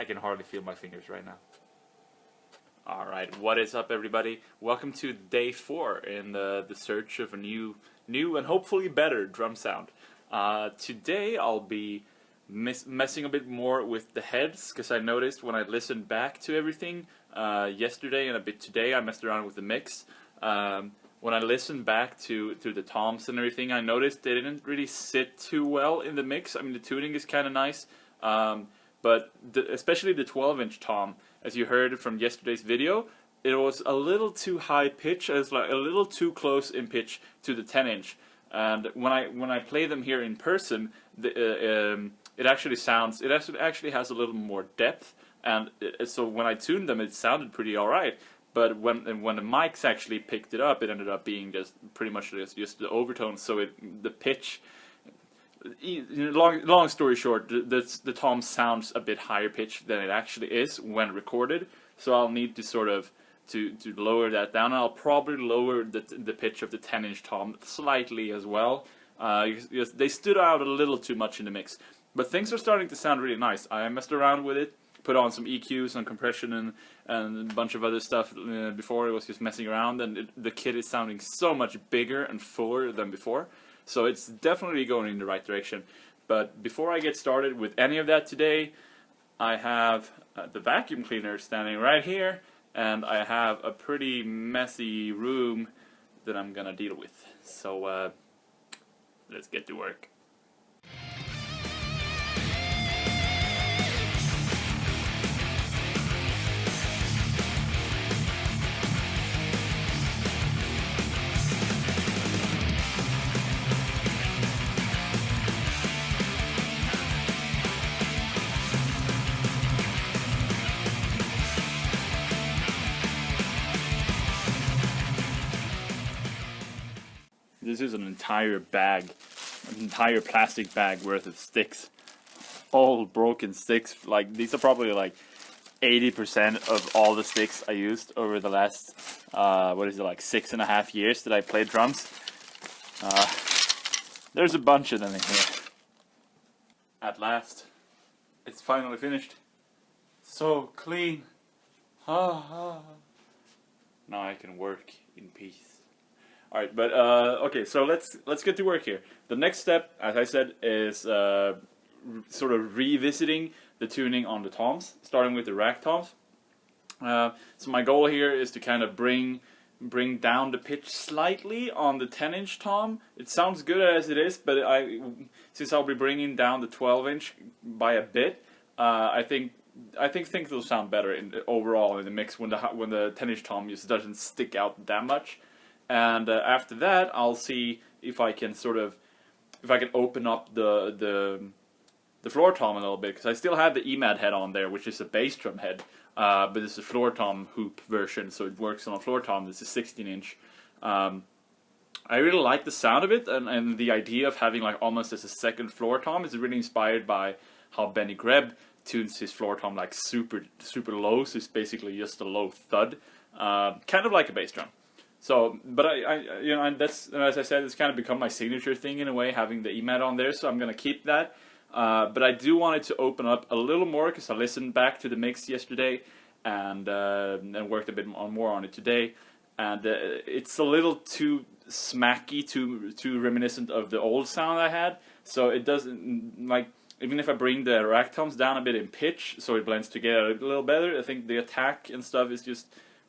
I can hardly feel my fingers right now. Alright, what is up everybody? Welcome to day 4 in the search of a new and hopefully better drum sound. Today I'll be messing a bit more with the heads, because I noticed when I listened back to everything yesterday and a bit today, I messed around with the mix. When I listened back to the toms and everything, I noticed they didn't really sit too well in the mix. I mean, the tuning is kind of nice, but especially the 12-inch tom, as you heard from yesterday's video, it was a little too high pitch. It was like a little too close in pitch to the 10-inch. And when I play them here in person, it actually sounds. It actually has a little more depth, and so when I tuned them, it sounded pretty alright. But when the mics actually picked it up, it ended up being just pretty much just the overtones. So the pitch. Long story short, the tom sounds a bit higher pitched than it actually is when recorded. So I'll need to sort of to lower that down. And I'll probably lower the pitch of the 10-inch tom slightly as well. They stood out a little too much in the mix, but things are starting to sound really nice. I messed around with it, put on some EQs, some compression, and a bunch of other stuff before. It was just messing around, and the kit is sounding so much bigger and fuller than before. So it's definitely going in the right direction. But before I get started with any of that today, I have the vacuum cleaner standing right here, and I have a pretty messy room that I'm gonna deal with. So let's get to work. This is an entire bag, an entire plastic bag worth of sticks. All broken sticks. Like, these are probably like 80% of all the sticks I used over the last, like 6.5 years that I played drums. There's a bunch of them in here. At last, it's finally finished. So clean. Now I can work in peace. Alright, but okay, so let's get to work here. The next step, as I said, is sort of revisiting the tuning on the toms, starting with the rack toms. So my goal here is to kind of bring down the pitch slightly on the 10-inch tom. It sounds good as it is, but since I'll be bringing down the 12-inch by a bit, I think things will sound better overall in the mix when the 10-inch tom just doesn't stick out that much. And after that, I'll see if I can open up the floor tom a little bit, because I still have the EMAD head on there, which is a bass drum head, but it's a floor tom hoop version, so it works on a floor tom. This is 16-inch. I really like the sound of it, and the idea of having like almost as a second floor tom is really inspired by how Benny Greb tunes his floor tom like super low, so it's basically just a low thud, kind of like a bass drum. So, but and that's, as I said, it's kind of become my signature thing in a way, having the EMAD on there. So I'm gonna keep that. But I do want it to open up a little more, because I listened back to the mix yesterday and worked a bit more on it today. And it's a little too smacky, too reminiscent of the old sound I had. So it doesn't, like, even if I bring the rack toms down a bit in pitch, so it blends together a little better, I think the attack and stuff is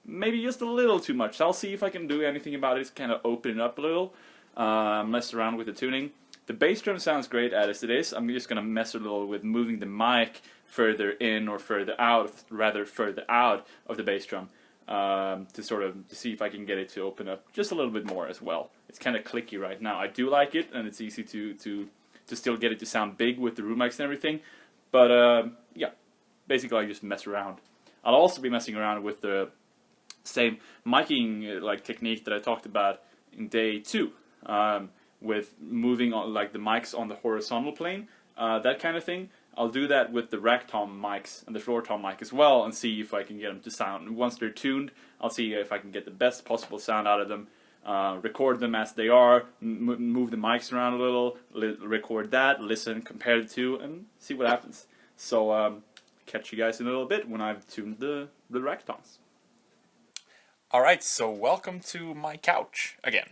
maybe just a little too much. So I'll see if I can do anything about it, just kind of open it up a little, mess around with the tuning. The bass drum sounds great as it is. I'm just going to mess a little with moving the mic further in or further out, rather further out of the bass drum, to see if I can get it to open up just a little bit more as well. It's kind of clicky right now. I do like it, and it's easy to still get it to sound big with the room mics and everything. But yeah, basically I just mess around. I'll also be messing around with the same miking technique that I talked about in day 2, with moving on the mics on the horizontal plane, that kind of thing. I'll do that with the rack tom mics and the floor tom mic as well, and see if I can get them to sound. Once they're tuned, I'll see if I can get the best possible sound out of them. Record them as they are, move the mics around a little, record that, listen, compare the two, and see what happens. So catch you guys in a little bit when I've tuned the rack toms. Alright, so welcome to my couch again.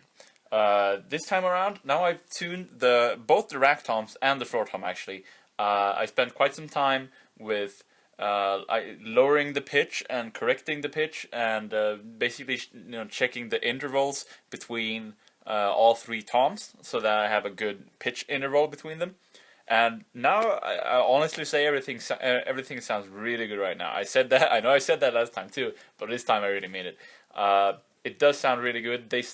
This time around, now I've tuned both the rack toms and the floor tom actually. I spent quite some time with lowering the pitch and correcting the pitch and basically checking the intervals between all three toms so that I have a good pitch interval between them. And now I honestly say everything sounds really good right now. I said that, I know I said that last time too, but this time I really mean it. It does sound really good. It's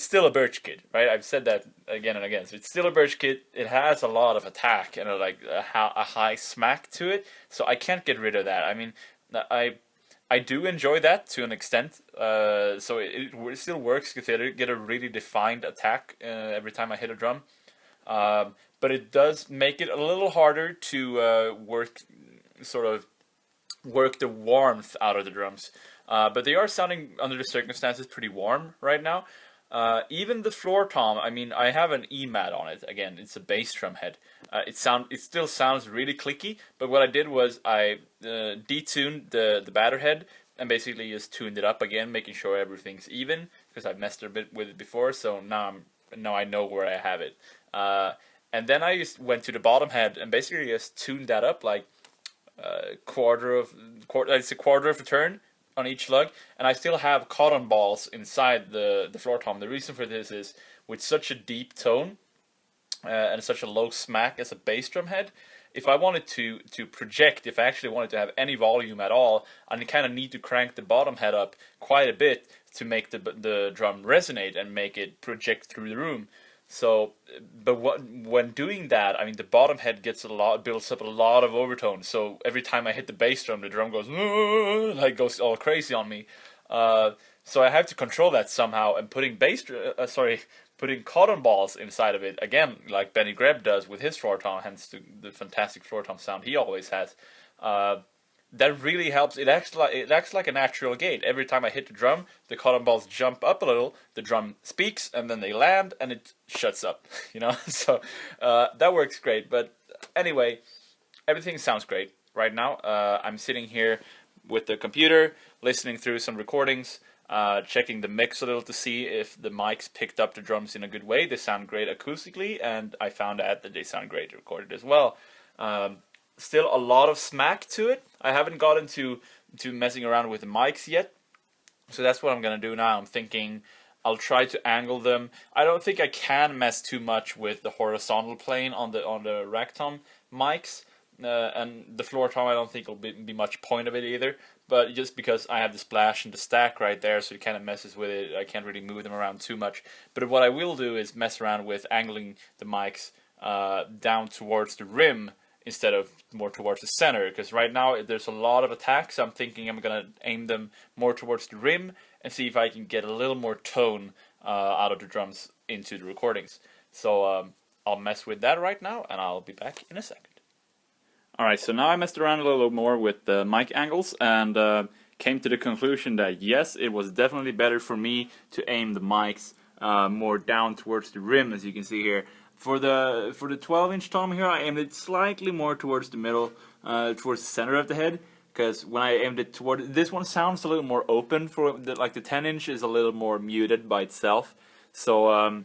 still a birch kit, right? I've said that again and again. So it's still a birch kit. It has a lot of attack and a high smack to it. So I can't get rid of that. I mean, I do enjoy that to an extent. So it still works because I get a really defined attack every time I hit a drum. But it does make it a little harder to work the warmth out of the drums. But they are sounding, under the circumstances, pretty warm right now. Even the floor tom, I mean, I have an E-mat on it. Again, it's a bass drum head. It still sounds really clicky, but what I did was I detuned the batter head and basically just tuned it up again, making sure everything's even, because I've messed a bit with it before, so now I know where I have it. And then I just went to the bottom head and basically just tuned that up like it's a quarter of a turn on each lug, and I still have cotton balls inside the floor tom. The reason for this is with such a deep tone and such a low smack as a bass drum head, if I wanted to project, if I actually wanted to have any volume at all, I kind of need to crank the bottom head up quite a bit to make the drum resonate and make it project through the room. So, but when doing that, I mean, the bottom head builds up a lot of overtone. So every time I hit the bass drum, the drum goes all crazy on me. So I have to control that somehow, and putting cotton balls inside of it again, like Benny Greb does with his floor tom, hence the fantastic floor tom sound he always has. That really helps. It acts like a natural gate. Every time I hit the drum, the cotton balls jump up a little, the drum speaks, and then they land, and it shuts up, So that works great. But anyway, everything sounds great right now. I'm sitting here with the computer, listening through some recordings, checking the mix a little to see if the mics picked up the drums in a good way. They sound great acoustically, and I found out that they sound great recorded as well. Still a lot of smack to it. I haven't gotten to messing around with the mics yet, so that's what I'm gonna do now. I'm thinking I'll try to angle them. I don't think I can mess too much with the horizontal plane on the rack tom mics, and the floor tom I don't think will be much point of it either. But just because I have the splash and the stack right there, so it kind of messes with it, I can't really move them around too much. But what I will do is mess around with angling the mics down towards the rim, instead of more towards the center, because right now there's a lot of attacks. I'm thinking I'm going to aim them more towards the rim and see if I can get a little more tone out of the drums into the recordings. So I'll mess with that right now, and I'll be back in a second. Alright, so now I messed around a little more with the mic angles and came to the conclusion that yes, it was definitely better for me to aim the mics more down towards the rim, as you can see here. For the 12-inch tom here, I aimed it slightly more towards the middle, towards the center of the head, because when I aimed it toward this one sounds a little more open. The 10-inch is a little more muted by itself. So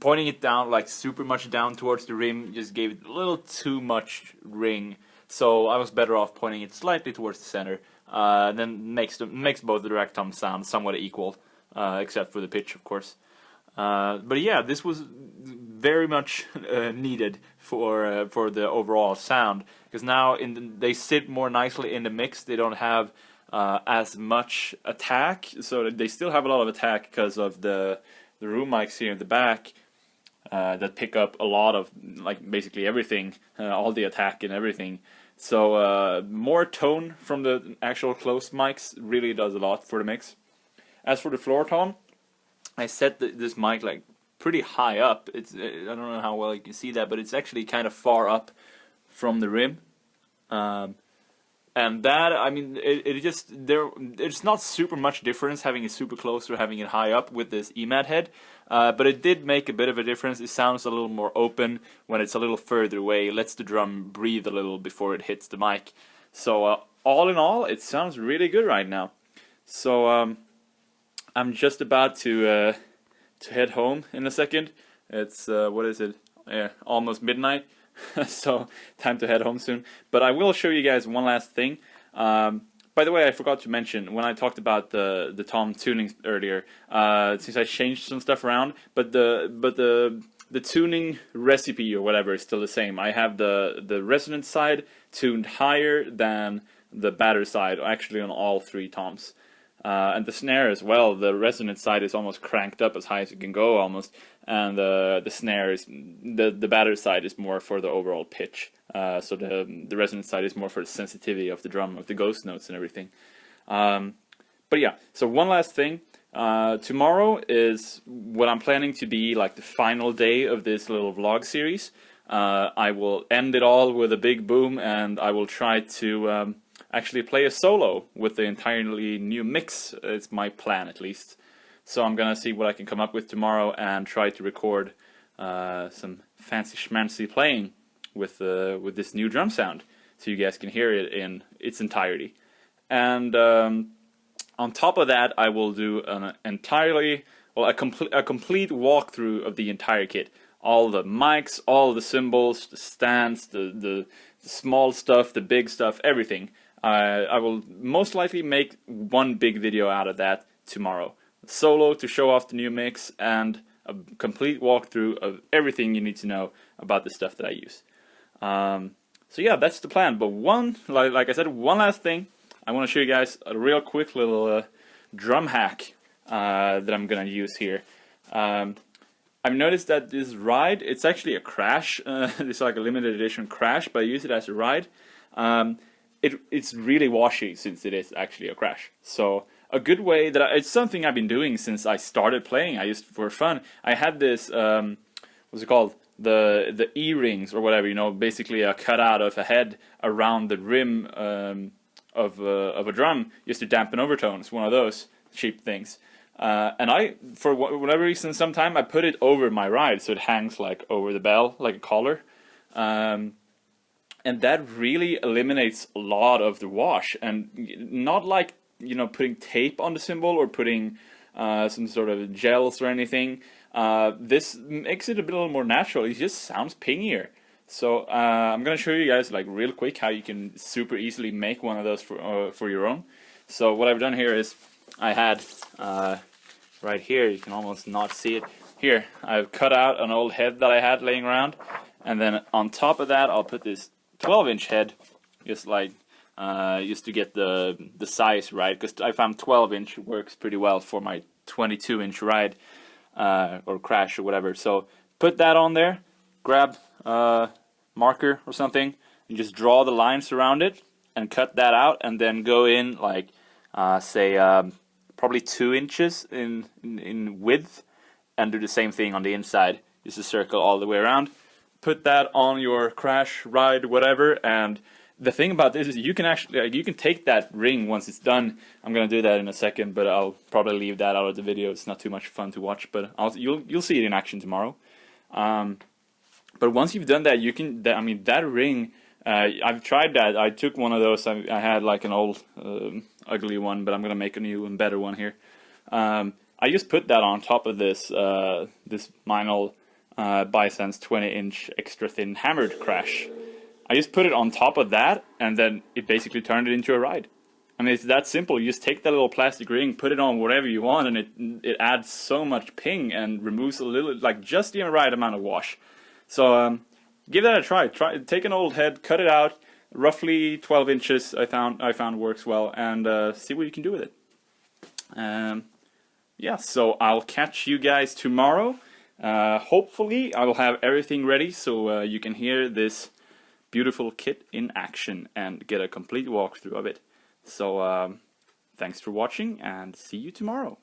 pointing it down like super much down towards the rim just gave it a little too much ring. So I was better off pointing it slightly towards the center. Then makes both the rack toms sound somewhat equal, except for the pitch, of course. But yeah, this was very much needed for the overall sound, because now they sit more nicely in the mix. They don't have as much attack, so they still have a lot of attack because of the room mics here in the back that pick up a lot of basically everything, all the attack and everything. So more tone from the actual closed mics really does a lot for the mix. As for the floor tom, I set this mic pretty high up. I don't know how well you can see that, but it's actually kind of far up from the rim. And that, I mean, it just, there's not super much difference having it super close or having it high up with this EMAD head, but it did make a bit of a difference. It sounds a little more open when it's a little further away. It lets the drum breathe a little before it hits the mic. So all in all, it sounds really good right now. So I'm just about to head home in a second. It's what is it? Yeah, almost midnight. So time to head home soon. But I will show you guys one last thing. By the way, I forgot to mention when I talked about the tom tuning earlier. Since I changed some stuff around, but the tuning recipe or whatever is still the same. I have the resonance side tuned higher than the batter side, actually on all three toms. And the snare as well, the resonance side is almost cranked up as high as it can go almost, and the snare is, the batter side is more for the overall pitch, so the resonance side is more for the sensitivity of the drum, of the ghost notes and everything. But yeah, so one last thing, tomorrow is what I'm planning to be like the final day of this little vlog series. I will end it all with a big boom, and I will try to actually play a solo with the entirely new mix. It's my plan, at least. So I'm gonna see what I can come up with tomorrow and try to record some fancy schmancy playing with this new drum sound, so you guys can hear it in its entirety. And on top of that, I will do an entirely, well, a complete walkthrough of the entire kit. All the mics, all the cymbals, the stands, the small stuff, the big stuff, everything. I will most likely make one big video out of that tomorrow. A solo to show off the new mix, and a complete walkthrough of everything you need to know about the stuff that I use. So yeah, that's the plan. But like I said, one last thing. I want to show you guys a real quick little drum hack that I'm gonna use here. I've noticed that this ride, it's actually a crash. It's like a limited edition crash, but I use it as a ride. It's really washy since it is actually a crash. So a good way that it's something I've been doing since I started playing. I used for fun. I had this what's it called, the E-rings or whatever, you know, basically a cutout of a head around the rim of a drum, just to dampen overtones. One of those cheap things. And I, for whatever reason, sometime I put it over my ride, so it hangs like over the bell, like a collar. And that really eliminates a lot of the wash, and not like, you know, putting tape on the cymbal or putting some sort of gels or anything. This makes it a little more natural. It just sounds pingier. So I'm gonna show you guys like real quick how you can super easily make one of those for your own. So what I've done here is I had right here, you can almost not see it. Here, I've cut out an old head that I had laying around, and then on top of that I'll put this 12-inch head, just like just to get the size right, because I found 12-inch works pretty well for my 22-inch ride or crash or whatever. So put that on there, grab a marker or something, and just draw the lines around it and cut that out, and then go in like say probably 2 inches in width, and do the same thing on the inside, just a circle all the way around. Put that on your crash, ride, whatever. And the thing about this is you can actually, you can take that ring once it's done. I'm gonna do that in a second, but I'll probably leave that out of the video. It's not too much fun to watch, but you'll see it in action tomorrow. But once you've done that, you can, I mean, that ring, I've tried that. I took one of those. I had like an old ugly one, but I'm gonna make a new and better one here. I just put that on top of this this Meinl Bisense 20-inch extra thin hammered crash. I just put it on top of that, and then it basically turned it into a ride. I mean, it's that simple. You just take that little plastic ring, put it on whatever you want, and it adds so much ping and removes a little, like just the right amount of wash. So give that a try. Take an old head, cut it out, roughly 12 inches. I found works well, and see what you can do with it. Yeah, so I'll catch you guys tomorrow. Hopefully I will have everything ready so you can hear this beautiful kit in action and get a complete walkthrough of it. So thanks for watching, and see you tomorrow.